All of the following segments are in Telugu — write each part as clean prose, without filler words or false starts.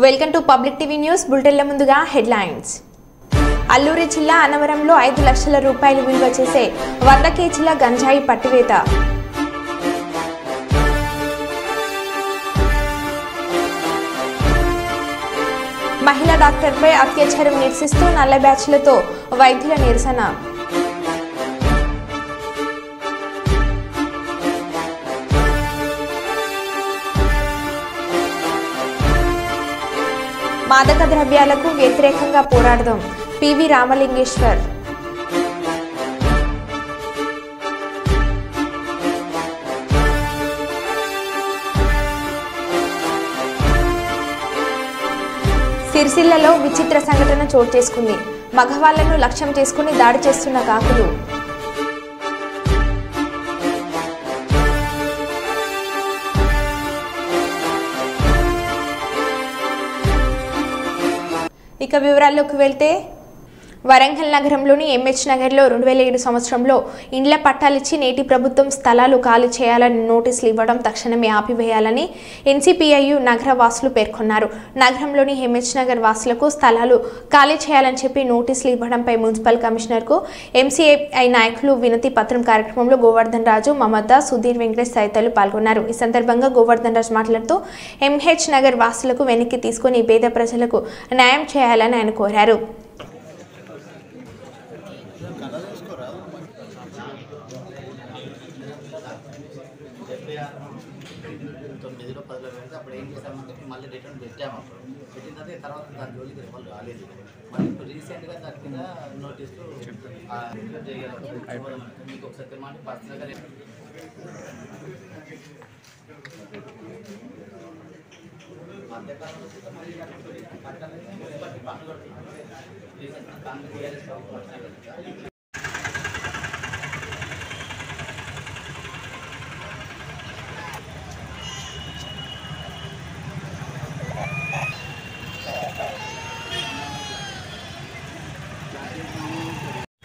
Welcome to public TV news బులెటిన్ల ముందుగా హెడ్లైన్స్. అల్లూరి జిల్లా అనవరంలో 5 లక్షల రూపాయలు విలువ చేసే 100 కేజీల గంజాయి పట్టివేత. మహిళా డాక్టర్పై అత్యాచారం నిరసిస్తూ నల్ల బ్యాచ్లతో వైద్యుల నిరసన. మాదక ద్రవ్యాలకు వ్యతిరేకంగా పోరాడదాం పివి రామలింగేశ్వర్. సిరిసిల్లలో విచిత్ర సంఘటన చోటు చేసుకుంది. మగవాళ్లను లక్ష్యం చేసుకుని దాడి చేస్తున్న కాకులు. ఇక వివరాల్లోకి వెళ్తే వరంగల్ నగరంలోని ఎంహెచ్ నగర్లో 2007 సంవత్సరంలో ఇండ్ల పట్టాలిచ్చి నేటి ప్రభుత్వం స్థలాలు ఖాళీ చేయాలని నోటీసులు ఇవ్వడం తక్షణమే ఆపివేయాలని ఎన్సీపీఐయు నగర వాసులు పేర్కొన్నారు. నగరంలోని ఎంహెచ్ నగర్ వాసులకు స్థలాలు ఖాళీ చేయాలని చెప్పి నోటీసులు ఇవ్వడంపై మున్సిపల్ కమిషనర్కు ఎంసీఐ నాయకులు వినతి పత్రం కార్యక్రమంలో గోవర్ధన్ రాజు, మమతా, సుధీర్ వెంకటేష్ తదితరులు పాల్గొన్నారు. ఈ సందర్భంగా గోవర్ధన్ రాజు మాట్లాడుతూ ఎంహెచ్ నగర్ వాసులకు వెనక్కి తీసుకుని పేద ప్రజలకు న్యాయం చేయాలని ఆయన కోరారు. అప్పుడు ఏం చేసామంటే మళ్ళీ రిటర్న్ పెట్టాము. పెట్టిన తర్వాత దాని జోలికి వాళ్ళు రాలేదు. మళ్ళీ ఇప్పుడు రీసెంట్గా దాని కింద నోటీసులు మీకు ఒకసారి తెమ్మంటే పర్సనల్గా మధ్యకాలంలో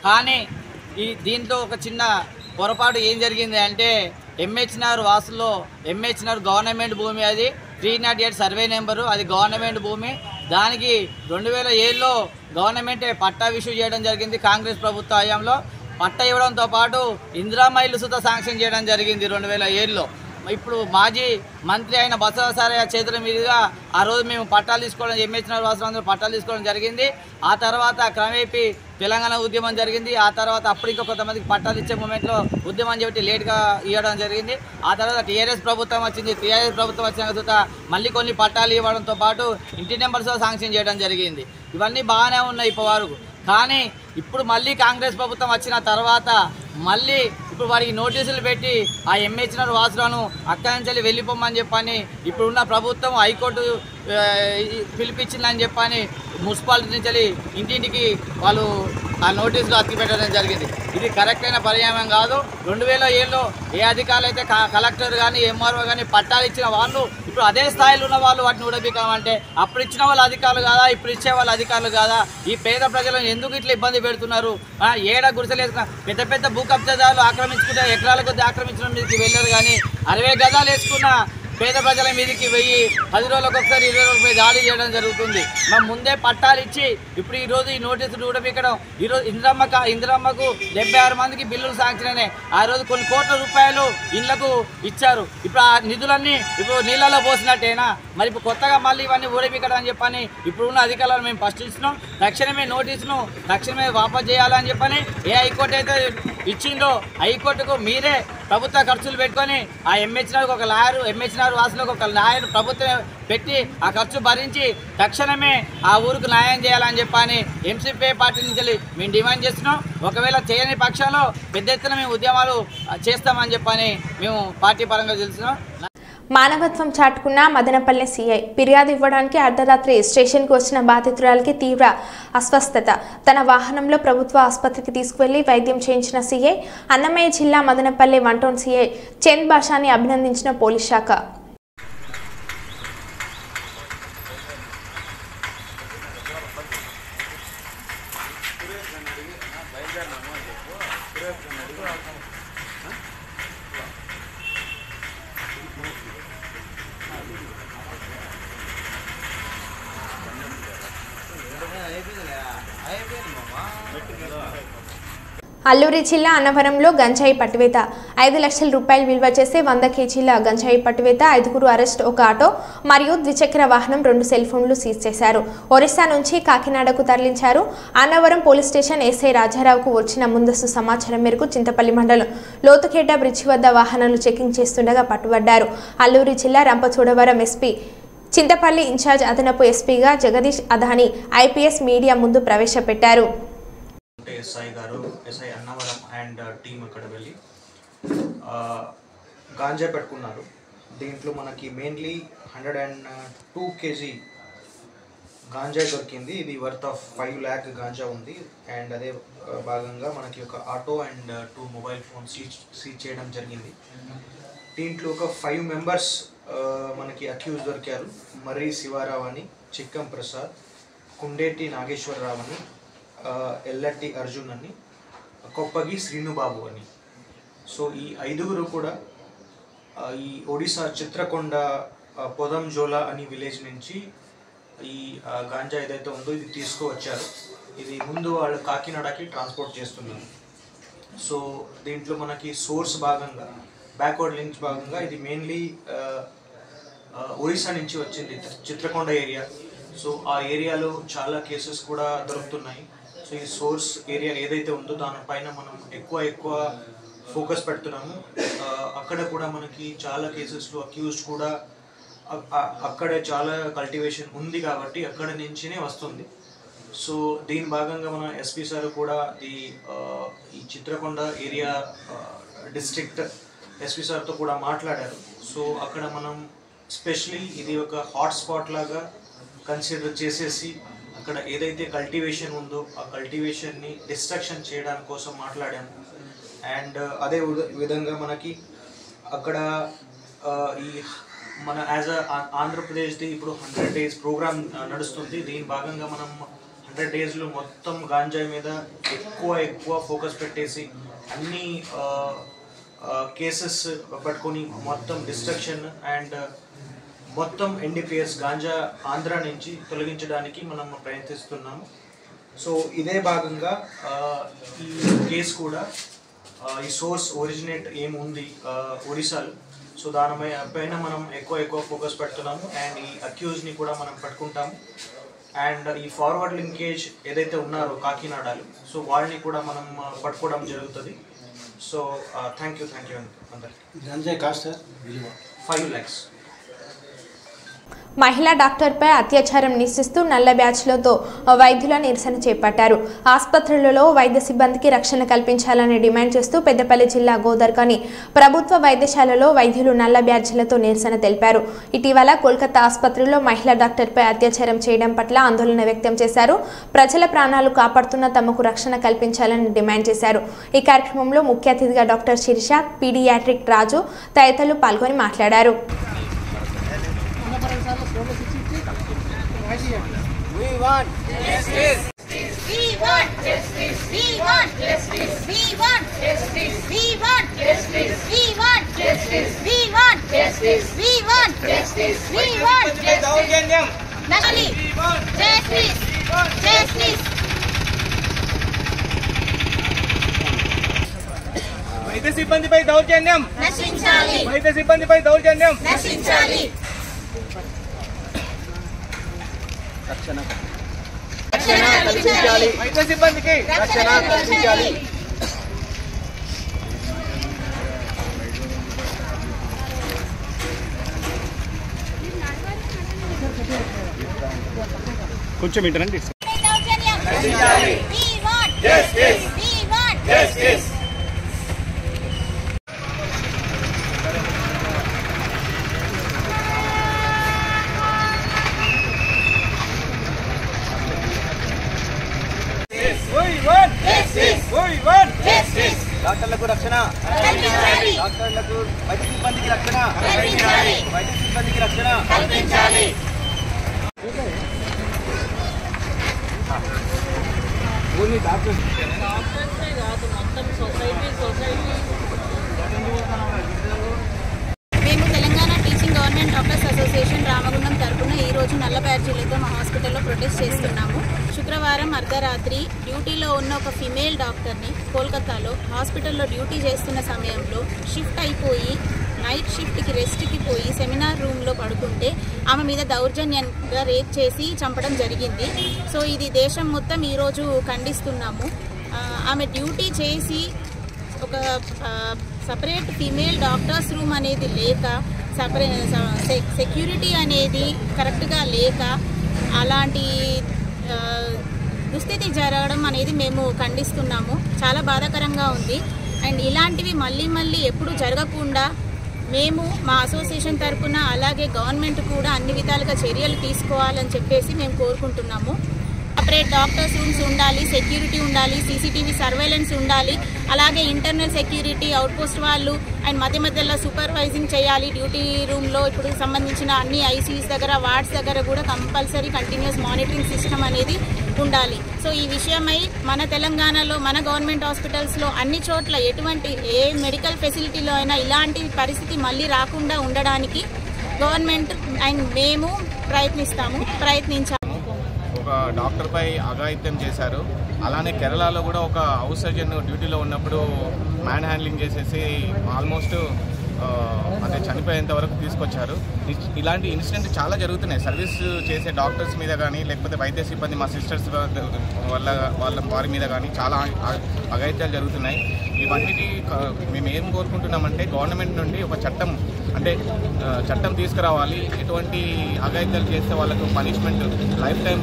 కానీ దీంట్లో ఒక చిన్న పొరపాటు ఏం జరిగింది అంటే ఎంహెచ్ నగర్ వాసుల్లో ఎంహెచ్ నగర్ గవర్నమెంట్ భూమి, అది 308 సర్వే నెంబరు, అది గవర్నమెంట్ భూమి. దానికి 2007లో గవర్నమెంటే పట్టా ఇష్యూ చేయడం జరిగింది. కాంగ్రెస్ ప్రభుత్వ హయాంలో పట్టా ఇవ్వడంతో పాటు ఇందిరమ్మ ఇల్లు సుతా శాంక్షన్ చేయడం జరిగింది 2007లో. ఇప్పుడు మాజీ మంత్రి అయిన బసవసారయ్య చేతుల మీదుగా ఆ రోజు మేము పట్టాలు తీసుకోవడం, ఎంహెచ్ నగర్ వాసులందరూ పట్టాలు తీసుకోవడం జరిగింది. ఆ తర్వాత క్రమేపీ తెలంగాణ ఉద్యమం జరిగింది. ఆ తర్వాత అప్పుడు ఇంకా కొంతమందికి పట్టాలు ఇచ్చే మూమెంట్లో ఉద్యమం చెప్పి లేట్గా ఇవ్వడం జరిగింది. ఆ తర్వాత టీఆర్ఎస్ ప్రభుత్వం వచ్చింది. టీఆర్ఎస్ ప్రభుత్వం వచ్చిన తర్వాత మళ్ళీ కొన్ని పట్టాలు ఇవ్వడంతో పాటు ఇంటి నెంబర్స్ శాంక్షన్ చేయడం జరిగింది. ఇవన్నీ బాగానే ఉన్నాయి ఇప్పటి వరకు. కానీ ఇప్పుడు మళ్ళీ కాంగ్రెస్ ప్రభుత్వం వచ్చిన తర్వాత మళ్ళీ ఇప్పుడు వారికి నోటీసులు పెట్టి ఆ ఎంహెచ్ నగర్ వాసులను అక్కడి నుంచి వెళ్ళిపోమని చెప్పని ఇప్పుడున్న ప్రభుత్వం హైకోర్టు పిలిపించిందని చెప్పని మున్సిపాలిటీ నుంచి ఇంటింటికి వాళ్ళు ఆ నోటీసులు అతికిపెట్టడం జరిగింది. ఇది కరెక్ట్ అయిన పర్యాయం కాదు. 2007లో ఏ అధికారులు అయితే కలెక్టర్ కానీ ఎంఆర్ఓ కానీ పట్టాలు ఇచ్చిన వాళ్ళు ఇప్పుడు అదే స్థాయిలో ఉన్న వాళ్ళు వాటిని ఊడబీకామంటే అప్పుడు ఇచ్చిన వాళ్ళ అధికారులు కాదా, ఇప్పుడు ఇచ్చే వాళ్ళ అధికారులు కాదా? ఈ పేద ప్రజలను ఎందుకు ఇట్లా ఇబ్బంది పెడుతున్నారు? ఏడ గుడిసెలు వేసుకున్న పెద్ద పెద్ద భూ కబ్జాదారులు ఆక్రమించుకుంటే ఎకరాల కొద్ది ఆక్రమించడం మీదకి వెళ్ళారు. కానీ 60 గజాలు వేసుకున్న పేద ప్రజల మీదకి 10 రోజులకు ఒకసారి 20 రోజులపై దాడి చేయడం జరుగుతుంది. మనం ముందే పట్టాలు ఇచ్చి ఇప్పుడు ఈరోజు ఈ నోటీసులు ఊడబీకడం. ఈరోజు ఇందిరమ్మకు 76 మందికి బిల్లులు శాంక్షన్ అయినాయి. ఆ రోజు కొన్ని కోట్ల రూపాయలు ఇళ్లకు ఇచ్చారు. ఇప్పుడు ఆ నిధులన్నీ ఇప్పుడు నీళ్ళలో పోసినట్టేనా? మరి ఇప్పుడు కొత్తగా మళ్ళీ ఇవన్నీ ఊడబీకడం అని చెప్పని ఇప్పుడున్న అధికారులను మేము ప్రశ్నిస్తున్నాం. తక్షణమే నోటీసును తక్షణమే వాపసు చేయాలని చెప్పని ఏ హైకోర్టు అయితే ఇచ్చిందో హైకోర్టుకు మీరే ప్రభుత్వ ఖర్చులు పెట్టుకొని ఆ ఎంహెచ్ నగర్కి ఒక లాయరు, ఎంహెచ్ నగర్ వాసులకు ఒక లాయర్ ప్రభుత్వం పెట్టి ఆ ఖర్చు భరించి తక్షణమే ఆ ఊరికి న్యాయం చేయాలని చెప్పని ఎంసీపీ పార్టీ నుంచి మేము డిమాండ్ చేస్తున్నాం. ఒకవేళ చేయని పక్షంలో పెద్ద ఎత్తున మేము ఉద్యమాలు చేస్తామని చెప్పని మేము పార్టీ పరంగా తెలుస్తున్నాం. మానవత్వం చాటుకున్న మదనపల్లె సీఐ ఫిర్యాదు ఇవ్వడానికి అర్ధరాత్రి స్టేషన్కు వచ్చిన బాధితురాలికి తీవ్ర అస్వస్థత. తన వాహనంలో ప్రభుత్వ ఆసుపత్రికి తీసుకువెళ్లి వైద్యం చేయించిన సీఐ అన్నమయ్య జిల్లా మదనపల్లె 1 టౌన్ సీఐ చంద్ బాషాని అభినందించిన పోలీస్ శాఖ. అల్లూరి జిల్లా అన్నవరంలో గంజాయి పట్టువేత 5 లక్షల రూపాయలు విలువ చేసే 100 కేజీల గంజాయి పట్టువేత 5 అరెస్ట్, 1 ఆటో మరియు ద్విచక్ర వాహనం, 2 సెల్ ఫోన్లు సీజ్ చేశారు. ఒరిస్సా నుంచి కాకినాడకు తరలించారు. అన్నవరం పోలీస్ స్టేషన్ ఎస్ఐ రాజారావుకు వచ్చిన ముందస్తు సమాచారం మేరకు చింతపల్లి మండలం లోతుఖేట బ్రిడ్జి వద్ద వాహనాలు చెకింగ్ చేస్తుండగా పట్టుబడ్డారు. అల్లూరి జిల్లా రంపచోడవరం ఎస్పీ చింతపల్లి ఇన్ఛార్జ్ అదనపు ఎస్పీగా జగదీష్ అదాని ఐపీఎస్ మీడియా ముందు ప్రవేశపెట్టారు. ఎస్ఐ గారు, ఎస్ఐ అన్నవరం అండ్ టీం అక్కడ వెళ్ళి గాంజా పెట్టుకున్నారు. దీంట్లో మనకి మెయిన్లీ 102 కేజీ గాంజా దొరికింది. ఇది వర్త్ ఆఫ్ 5 lakh గాంజా ఉంది. అండ్ అదే భాగంగా మనకి ఒక auto and 2 mobile phones seize చేయడం జరిగింది. దీంట్లో ఒక 5 మెంబర్స్ మనకి అక్యూజ్ దొరికారు. మర్రి శివారావు అని, చిక్కం ప్రసాద్, కుండేటి నాగేశ్వరరావు అని, ఎల్లట్టి అర్జున్ అని, కొప్పగి శ్రీనుబాబు అని. సో ఈ 5గురు కూడా ఈ ఒడిశా చిత్రకొండ పొదంజోలా అని విలేజ్ నుంచి ఈ గాంజా ఏదైతే ఉందో ఇది తీసుకువచ్చారు. ఇది ముందు వాళ్ళు కాకినాడకి ట్రాన్స్పోర్ట్ చేస్తున్నారు. సో దీంట్లో మనకి సోర్స్ భాగంగా, బ్యాక్వర్డ్ లింక్స్ భాగంగా ఇది మెయిన్లీ ఒడిశా నుంచి వచ్చింది, చిత్రకొండ ఏరియా. సో ఆ ఏరియాలో చాలా కేసెస్ కూడా దొరుకుతున్నాయి. సో ఈ సోర్స్ ఏరియా ఏదైతే ఉందో దానిపైన మనం ఎక్కువ ఫోకస్ పెడుతున్నాము. అక్కడ కూడా మనకి చాలా కేసెస్లో అక్యూజ్డ్ కూడా అక్కడే చాలా కల్టివేషన్ ఉంది కాబట్టి అక్కడ నుంచినే వస్తుంది. సో దీని భాగంగా మన ఎస్పీ సార్ కూడా ఈ చిత్రకొండ ఏరియా డిస్ట్రిక్ట్ ఎస్పీ సార్తో కూడా మాట్లాడారు. సో అక్కడ మనం స్పెషలీ ఇది ఒక హాట్స్పాట్ లాగా కన్సిడర్ చేసేసి అక్కడ ఏదైతే కల్టివేషన్ ఉందో ఆ కల్టివేషన్ని డిస్ట్రక్షన్ చేయడానికి కోసం మాట్లాడాము. అండ్ అదే విధంగా మనకి అక్కడ ఈ మన యాజ్ ఆంధ్రప్రదేశ్ది ఇప్పుడు 100 days ప్రోగ్రామ్ నడుస్తుంది. దీని భాగంగా మనం 100 daysలో మొత్తం గాంజాయి మీద ఎక్కువ ఫోకస్ పెట్టేసి అన్ని కేసెస్ పట్టుకొని మొత్తం డిస్ట్రక్షన్ అండ్ మొత్తం ఎన్డీపీఎస్ గాంజా ఆంధ్ర నుంచి తొలగించడానికి మనం ప్రయత్నిస్తున్నాము. సో ఇదే భాగంగా ఈ కేసు కూడా ఈ సోర్స్ ఒరిజినేట్ ఏముంది ఒడిశాలో, సో దానిపైన మనం ఎక్కువ ఫోకస్ పెడుతున్నాము. అండ్ ఈ అక్యూజ్ని కూడా మనం పట్టుకుంటాము. అండ్ ఈ ఫార్వర్డ్ లింకేజ్ ఏదైతే ఉన్నారో కాకినాడలో, సో వాళ్ళని కూడా మనం పట్టుకోవడం జరుగుతుంది. సో థ్యాంక్ యూ అందరికీ. 5 lakhs. మహిళా డాక్టర్పై అత్యాచారం నిరసిస్తూ నల్ల బ్యాచ్లతో వైద్యుల నిరసన చేపట్టారు. ఆసుపత్రులలో వైద్య సిబ్బందికి రక్షణ కల్పించాలని డిమాండ్ చేస్తూ పెద్దపల్లి జిల్లా గోదర్కాని ప్రభుత్వ వైద్యశాలలో వైద్యులు నల్ల బ్యాచ్లతో నిరసన తెలిపారు. ఇటీవల కోల్కతా ఆసుపత్రిలో మహిళా డాక్టర్పై అత్యాచారం చేయడం పట్ల ఆందోళన వ్యక్తం చేశారు. ప్రజల ప్రాణాలు కాపాడుతున్న తమకు రక్షణ కల్పించాలని డిమాండ్ చేశారు. ఈ కార్యక్రమంలో ముఖ్య అతిథిగా డాక్టర్ శిరీష, పీడియాట్రిక్ రాజు తదితరులు పాల్గొని మాట్లాడారు. We want justice. We want justice. We want justice. We want justice. We want justice. We want justice. We want justice. We want justice. We want justice. Nashali. Justice. Justice. వైద్య సిబ్బందిపై దౌర్జన్యం నశించాలి. వైద్య సిబ్బందిపై దౌర్జన్యం నశించాలి. రక్షణ కల్పించాలి. వైద్య సిబ్బందికి రక్షణ కల్పించాలి. కొంచెం ఇంటరండి. We want justice. We want justice. డాక్టర్లకు రక్షణ, డాక్టర్లకు వైద్య సిబ్బందికి రక్షణ, వైద్య సిబ్బందికి రక్షణ కల్పించాలి. మేము Telangana teaching government doctors association Ramagundam తరపున ఈరోజు నల్ల బ్యాడ్జీలతో మా హాస్పిటల్లో ప్రొటెస్ట్ చేస్తున్నాము. శుక్రవారం అర్ధరాత్రి డ్యూటీలో ఉన్న ఒక ఫిమేల్ డాక్టర్ని కోల్కతాలో హాస్పిటల్లో డ్యూటీ చేస్తున్న సమయంలో షిఫ్ట్ అయిపోయి నైట్ షిఫ్ట్కి రెస్ట్కి పోయి సెమినార్ రూమ్లో పడుకుంటే ఆమె మీద దౌర్జన్యంగా రేప్ చేసి చంపడం జరిగింది. సో ఇది దేశం మొత్తం ఈరోజు ఖండిస్తున్నాము. ఆమె డ్యూటీ చేసి ఒక సపరేట్ ఫీమేల్ డాక్టర్స్ రూమ్ అనేది లేక, సెక్యూరిటీ అనేది కరెక్ట్గా లేక అలాంటి దుస్థితి జరగడం అనేది మేము ఖండిస్తున్నాము. చాలా బాధాకరంగా ఉంది. అండ్ ఇలాంటివి మళ్ళీ ఎప్పుడు జరగకుండా మేము మా అసోసియేషన్ తరఫున అలాగే గవర్నమెంట్ కూడా అన్ని విధాలుగా చర్యలు తీసుకోవాలని చెప్పేసి మేము కోరుకుంటున్నాము. సపరేట్ డాక్టర్స్ రూమ్స్ ఉండాలి, సెక్యూరిటీ ఉండాలి, సీసీటీవీ సర్వేలెన్స్ ఉండాలి, అలాగే ఇంటర్నల్ సెక్యూరిటీ అవుట్పోస్ట్ వాళ్ళు అండ్ మధ్యలో సూపర్వైజింగ్ చేయాలి. డ్యూటీ రూమ్లో ఇప్పుడు సంబంధించిన అన్ని ఐసీయూస్ దగ్గర, వార్డ్స్ దగ్గర కూడా కంపల్సరీ కంటిన్యూస్ మానిటరింగ్ సిస్టమ్ అనేది ఉండాలి. సో ఈ విషయమై మన తెలంగాణలో మన గవర్నమెంట్ హాస్పిటల్స్లో అన్ని చోట్ల ఎటువంటి ఏ మెడికల్ ఫెసిలిటీలో అయినా ఇలాంటి పరిస్థితి మళ్ళీ రాకుండా ఉండడానికి గవర్నమెంట్ అండ్ మేము ప్రయత్నించాము. ఒక డాక్టర్పై అఘాయిత్యం చేశారు. అలానే కేరళలో కూడా ఒక హౌస్ సర్జన్ డ్యూటీలో ఉన్నప్పుడు మ్యాన్ హ్యాండ్లింగ్ చేసేసి ఆల్మోస్ట్ అంటే చనిపోయేంత వరకు తీసుకొచ్చారు. ఇలాంటి ఇన్సిడెంట్ చాలా జరుగుతున్నాయి. సర్వీస్ చేసే డాక్టర్స్ మీద కానీ, లేకపోతే వైద్య సిబ్బంది మా సిస్టర్స్ వారి మీద కానీ చాలా అఘాయిత్యాలు జరుగుతున్నాయి. ఇవన్నిటి మేము ఏం కోరుకుంటున్నామంటే గవర్నమెంట్ నుండి ఒక చట్టం తీసుకురావాలి. ఎటువంటి అఘాయిత్యాలు చేస్తే వాళ్ళకు పనిష్మెంట్ లైఫ్ టైం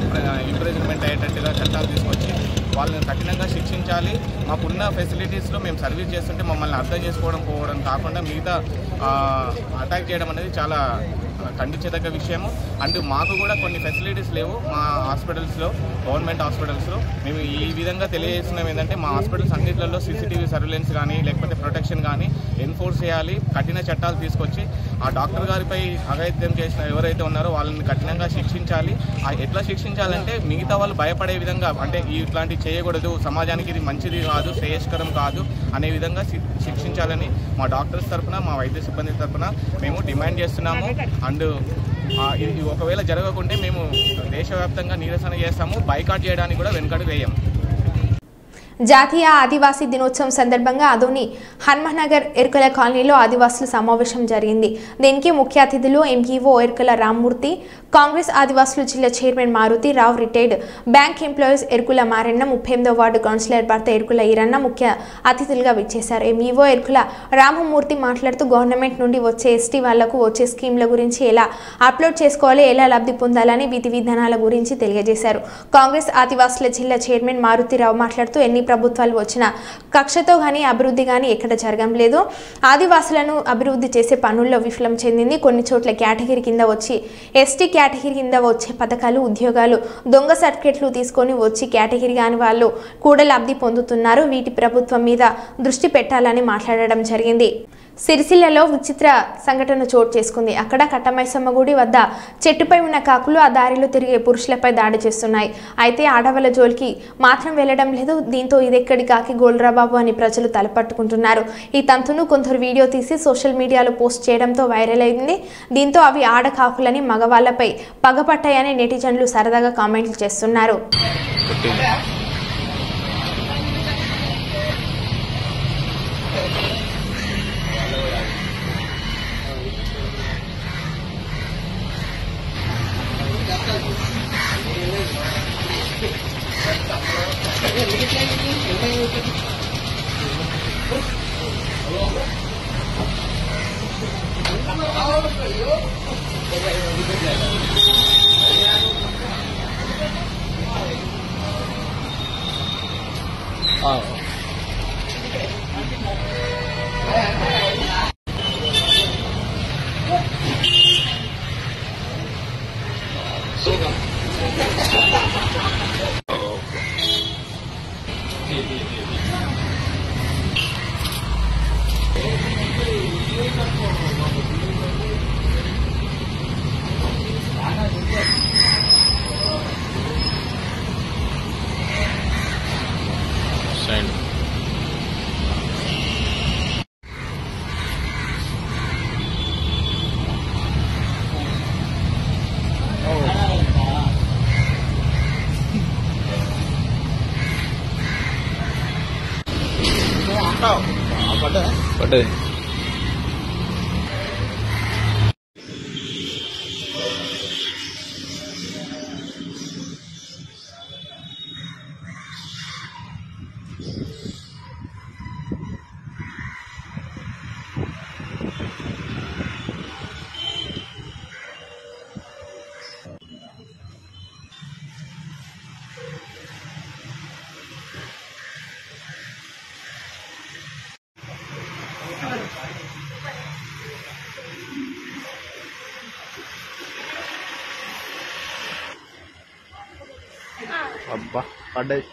ఇంప్రిజన్మెంట్ అయ్యేటట్టుగా చట్టాలు తీసుకొచ్చి వాళ్ళని కఠినంగా శిక్షించాలి. మాకున్న ఫెసిలిటీస్లో మేము సర్వీస్ చేస్తుంటే మమ్మల్ని అర్థం పోవడం కాకుండా మిగతా అటాక్ చేయడం అనేది చాలా ఖండించదగ్గ విషయము. అండ్ మాకు కూడా కొన్ని ఫెసిలిటీస్ లేవు మా హాస్పిటల్స్లో, గవర్నమెంట్ హాస్పిటల్స్లో. మేము ఈ విధంగా తెలియజేస్తున్నాం ఏంటంటే మా హాస్పిటల్స్ అన్నింటిలో సీసీటీవీ సర్వేలెన్స్ కానీ, లేకపోతే ప్రొటెక్షన్ కానీ ఎన్ఫోర్స్ చేయాలి. కఠిన చట్టాలు తీసుకొచ్చి ఆ డాక్టర్ గారిపై అఘాయిత్యం చేసిన ఎవరైతే ఉన్నారో వాళ్ళని కఠినంగా శిక్షించాలి. ఎట్లా శిక్షించాలంటే మిగతా వాళ్ళు భయపడే విధంగా, అంటే ఇట్లాంటివి చేయకూడదు, సమాజానికి ఇది మంచిది కాదు, శ్రేయస్కరం కాదు అనే విధంగా శిక్షించాలని మా డాక్టర్స్ తరఫున, మా వైద్య సిబ్బంది తరఫున మేము డిమాండ్ చేస్తున్నాము. అండ్ ఇది ఒకవేళ జరగకుంటే మేము దేశవ్యాప్తంగా నిరసన చేస్తాము. బైకాట్ చేయడానికి కూడా వెనుకడుగు వేయం. జాతీయ ఆదివాసీ దినోత్సవం సందర్భంగా అదోని హన్మనగర్ ఎరుకల కాలనీలో ఆదివాసుల సమావేశం జరిగింది. దీనికి ముఖ్య అతిథులు ఎంఈఓ ఎరుకల రామ్మూర్తి, కాంగ్రెస్ ఆదివాసుల జిల్లా chairman Maruthi Rao, retired bank employees Erukula Marenna, 38వ వార్డు కౌన్సిలర్ భర్త ఎరుకుల ఈరన్న ముఖ్య అతిథులుగా విచ్చేశారు. ఎంఈఓ ఎరుకుల రామమూర్తి మాట్లాడుతూ గవర్నమెంట్ నుండి వచ్చే ఎస్టీ వాళ్లకు వచ్చే స్కీమ్ల గురించి ఎలా అప్లోడ్ చేసుకోవాలి, ఎలా లబ్ధి పొందాలని విధి విధానాల గురించి తెలియజేశారు. కాంగ్రెస్ ఆదివాసుల జిల్లా చైర్మన్ మారుతి రావు మాట్లాడుతూ ఎన్ని ప్రభుత్వాలు వచ్చిన కక్షతో కానీ అభివృద్ధి కానీ ఎక్కడ జరగం లేదు. ఆదివాసులను అభివృద్ధి చేసే పనుల్లో విఫలం చెందింది. కొన్ని చోట్ల కేటగిరీ కింద వచ్చి ఎస్టీ కేటగిరీ కింద వచ్చే పథకాలు, ఉద్యోగాలు, దొంగ సర్టిఫికెట్లు తీసుకొని వచ్చి కేటగిరీ కాని వాళ్ళు కూడా లబ్ధి పొందుతున్నారు. వీటి ప్రభుత్వం మీద దృష్టి పెట్టాలని మాట్లాడడం జరిగింది. సిరిసిల్లలో విచిత్ర సంఘటన చోటు చేసుకుంది. అక్కడ కట్టమైసమ్మ గుడి వద్ద చెట్టుపై ఉన్న కాకులు ఆ దారిలో తిరిగే పురుషులపై దాడి చేస్తున్నాయి. అయితే ఆడవాళ్ళ జోలికి మాత్రం వెళ్లడం లేదు. దీంతో ఇదెక్కడి కాకి గోల్రాబాబు అని ప్రజలు తలపట్టుకుంటున్నారు. ఈ తంతును కొందరు వీడియో తీసి సోషల్ మీడియాలో పోస్ట్ చేయడంతో వైరల్ అయింది. దీంతో అవి ఆడ కాకులని మగవాళ్లపై పగపట్టాయని నెటిజన్లు సరదాగా కామెంట్లు చేస్తున్నారు. పడతావు పడ్డది. అబ్బా పడ్డది.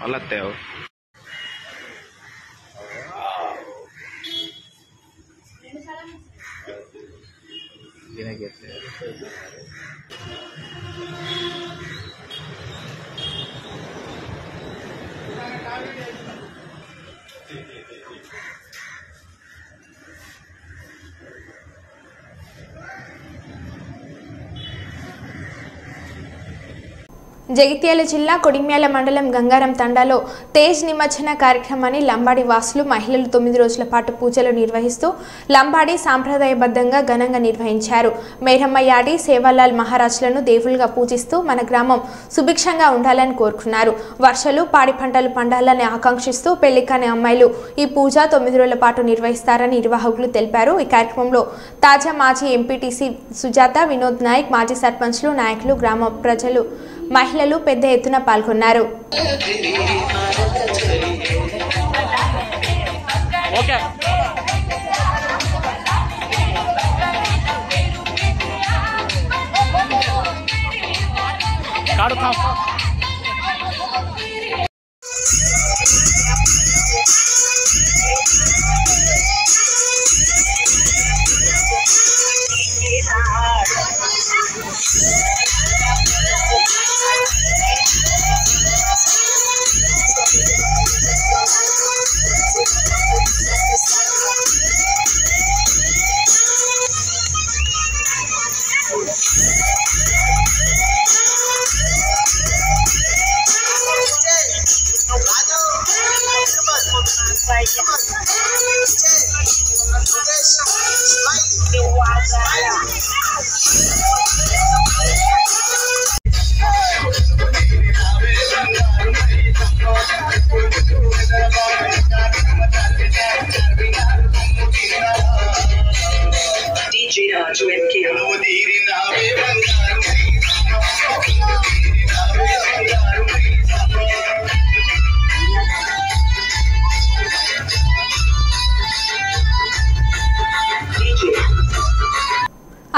అలా తేవు జగిత్యాల జిల్లా కొడిమ్యాల మండలం గంగారం తండాలో తేజ్ నిమజ్జన కార్యక్రమాన్ని లంబాడి వాసులు మహిళలు 9 రోజుల పాటు పూజలు నిర్వహిస్తూ లంబాడి సాంప్రదాయబద్ధంగా ఘనంగా నిర్వహించారు. మేరమ్మ యాడి సేవాలాల్ మహారాజులను దేవులుగా పూజిస్తూ మన గ్రామం సుభిక్షంగా ఉండాలని కోరుకున్నారు. వర్షాలు పాడి పంటలు పండాలని ఆకాంక్షిస్తూ పెళ్లికాని అమ్మాయిలు ఈ పూజ 9 రోజుల పాటు నిర్వహిస్తారని నిర్వాహకులు తెలిపారు. ఈ కార్యక్రమంలో తాజా మాజీ ఎంపీటీసీ సుజాత, వినోద్ నాయక్, మాజీ సర్పంచ్లు, నాయకులు, గ్రామ ప్రజలు, మహిళలు పెద్ద ఎత్తున పాల్గొన్నారు.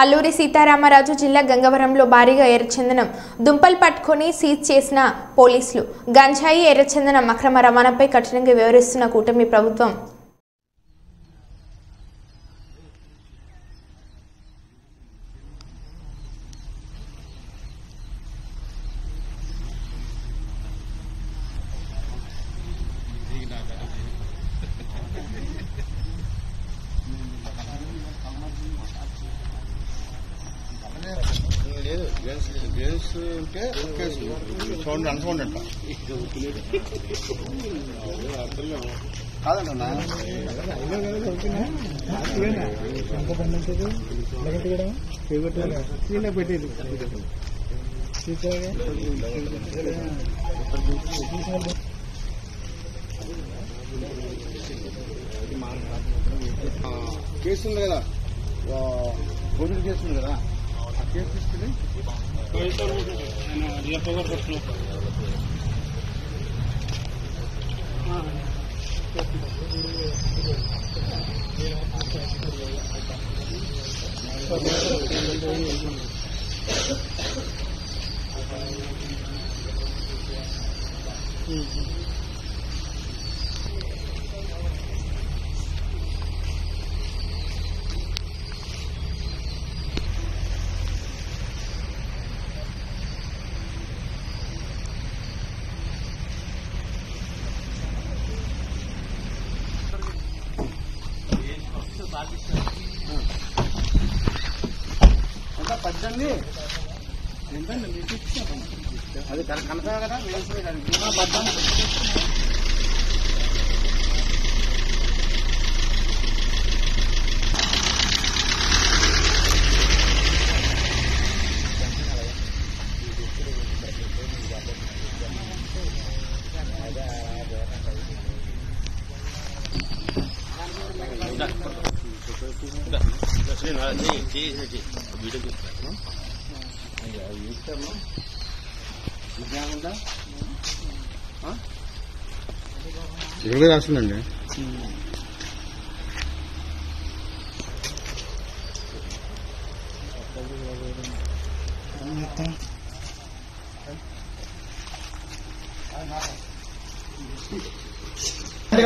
అల్లూరి సీతారామరాజు జిల్లా గంగవరంలో భారీగా ఎర్రచందనం దుంపలు పట్టుకొని సీజ్ చేసిన పోలీసులు. గంజాయి, ఎర్రచందనం అక్రమ రవాణాపై కఠినంగా వ్యవహరిస్తున్న కూటమి ప్రభుత్వం. గేమ్స్ ఉంటే సౌండ్ అన్సౌండ్ అంట కాదన్నా పెట్టేది కేసు ఉంది కదా, గోధుమ కేసు ఉంది కదా, ఆ కేసు తీసుకుని అది కనపడ కదా ఇక్కడ రాస్తుందండి.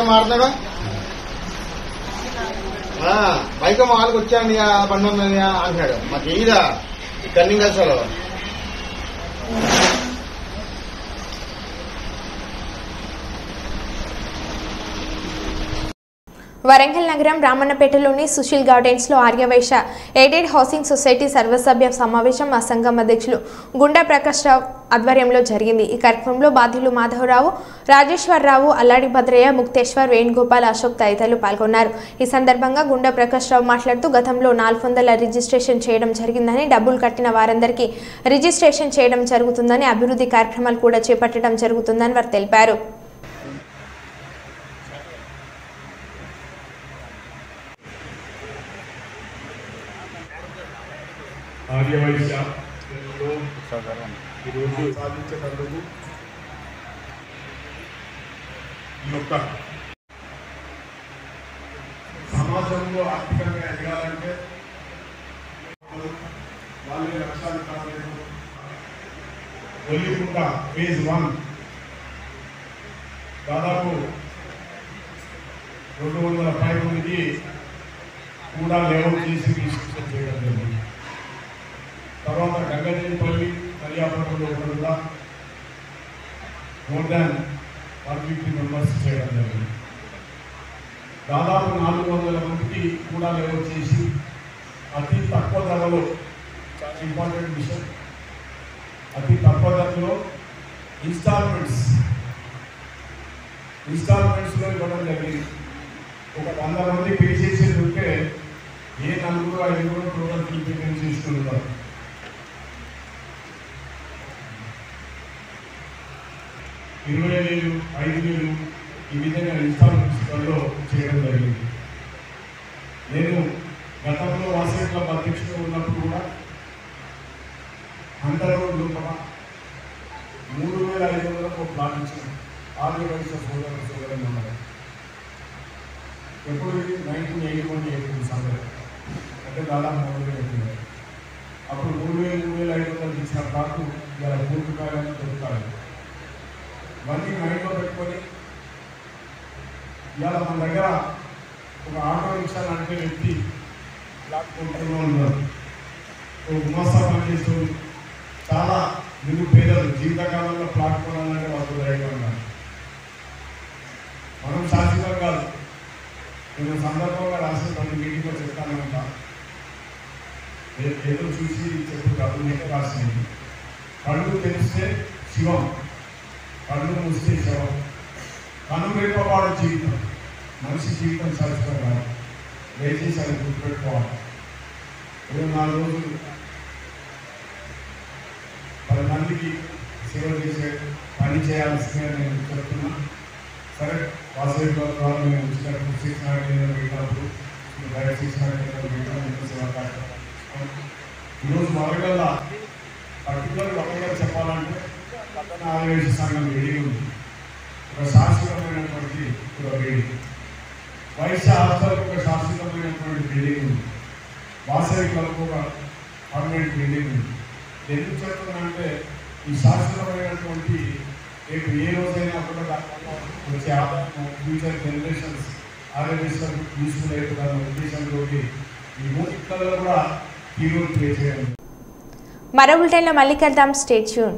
మారుతున్నాడా బైక్ మాలకు వచ్చాండి బండి ఉన్నది అంటున్నాడు. మాకు ఏదా కన్నింగ్ అసలు వరంగల్ నగరం రామన్నపేటలోని సుశీల్ గార్డెన్స్లో ఆర్యవైశ్య ఎయిడెడ్ హౌసింగ్ సొసైటీ సర్వసభ్య సమావేశం ఆ సంఘం అధ్యక్షులు గుండా ప్రకాష్ రావు ఆధ్వర్యంలో జరిగింది. ఈ కార్యక్రమంలో బాధ్యులు మాధవరావు, రాజేశ్వరరావు, అల్లాడి భద్రయ్య, ముక్తేశ్వర్, వేణుగోపాల్, అశోక్ తదితరులు పాల్గొన్నారు. ఈ సందర్భంగా గుండా ప్రకాష్ రావు మాట్లాడుతూ గతంలో 400 రిజిస్ట్రేషన్ చేయడం జరిగిందని, డబ్బులు కట్టిన వారందరికీ రిజిస్ట్రేషన్ చేయడం జరుగుతుందని, అభివృద్ధి కార్యక్రమాలు కూడా చేపట్టడం జరుగుతుందని వారు తెలిపారు. ఆర్యవైశ్య ఈరోజు సాధించేటందుకు ఈ యొక్క సమాజంలో ఆర్థికంగా ఎదగాలంటే వాళ్ళే లక్ష్యాలు కాలేదు. ఒల్లికుంట ఫేజ్ 1 దాదాపు 200 మందికి కూడా లేఅవుట్ చేసి రిజిస్ట్రేషన్ చేయడం జరిగింది. తర్వాత గంగదేవిపల్లి పర్యావరణంలో కూడా మోర్ దాన్ 150 మెంబర్స్ చేయడం జరిగింది. దాదాపు 400 మందికి కూడా లేఅవుట్ చేసి అతి తక్కువ ధరలో, చాలా ఇంపార్టెంట్ విషయం, అతి తక్కువ ధరలో ఇన్స్టాల్మెంట్స్లో ఇవ్వడం జరిగింది. ఒక 100 మంది పే చేసేది ఉంటే ఏ 4-5 టోటల్ ఫీ పేమెంట్ చేసుకుంటారు. $20,000, $5,000 ఈ విధంగా ఇన్స్టాల్మెంట్స్లో చేయడం జరిగింది. నేను గతంలో వాసవి క్లబ్ అధ్యక్షుడు ఉన్నప్పుడు కూడా అందరూ లోపల 3,500 ప్లాన్ ఇచ్చాను. ఆర్యవైశ్య సోదరులు ఉన్నారు. ఎప్పుడు 1981 సందర్భం అంటే దాదాపు 3,000 అప్పుడు 3,500 ఇచ్చిన ప్లాట్లు ఇలా పూర్తి కాగానే దొరుకుతాయి. ఇవన్నీ మైండ్లో పెట్టుకొని ఇవాళ మన దగ్గర ఒక ఆటో రిక్షా లాంటి వ్యక్తి ప్లాట్ కొంటూనే ఉన్నారు. ఒక గుమస్తా పనిచేస్తూ చాలా నిరుపేదలు జీవితకాలంలో ప్లాట్ కొనాలంటే వాళ్ళు ధైర్యంగా ఉన్నారు. మనం శాశ్వతం కాదు. నేను సందర్భంగా రాసిన కొన్ని మీటింగ్లో చెప్తానంట, ఏదో చూసి చెప్పు కాదు, నేను రాసినది. కళ్ళు తెలిస్తే శివం, కళ్ళు మూస్తే శవం. కనుమరేపవాడు జీవితం, మనిషి జీవితం శాశ్వతం కాదు. దయచేసి అది గుర్తుపెట్టుకోవాలి. 24 రోజులు 10 మందికి సేవ చేసే పని చేయాల్సిందే నేను చెప్తున్నా. సరే, వాసవి ద్వారా మేము వచ్చినప్పుడు శిక్షణ కేంద్రం పెట్టినప్పుడు డైరెక్ట్ శిక్షణ కేంద్రం పెట్టిన సేవా కార్యక్రమం. ఈరోజు వరంగల్ పర్టికులర్ వరంగల్ చెప్పాలంటే పట్టణ ఆర్యవైశ్య సంఘం వేదిక ఉంది. ఒక శాశ్వతమైనటువంటి ఒక వేదిక. వైశ్య హాస్టల్కి ఒక శాశ్వతమైనటువంటి వేదిక ఉంది. వాసవి క్లబ్కు ఒక పర్మనెంట్ వేదిక ఉంది. ఎందుకు చెప్తున్నానంటే ఈ శాశ్వతమైనటువంటి రేపు ఏ రోజైనా కూడా వచ్చే ఆదాయం ఫ్యూచర్ జనరేషన్స్ ఆర్యవైశ్యం యూస్ఫుల్ అయిపోతారు ఉద్దేశంతో ఈ మూడిట్లో కూడా హీరో ప్లే చేయాలి. మరో బులెటిన్లో మళ్ళీ కలుద్దాం. Stay tune.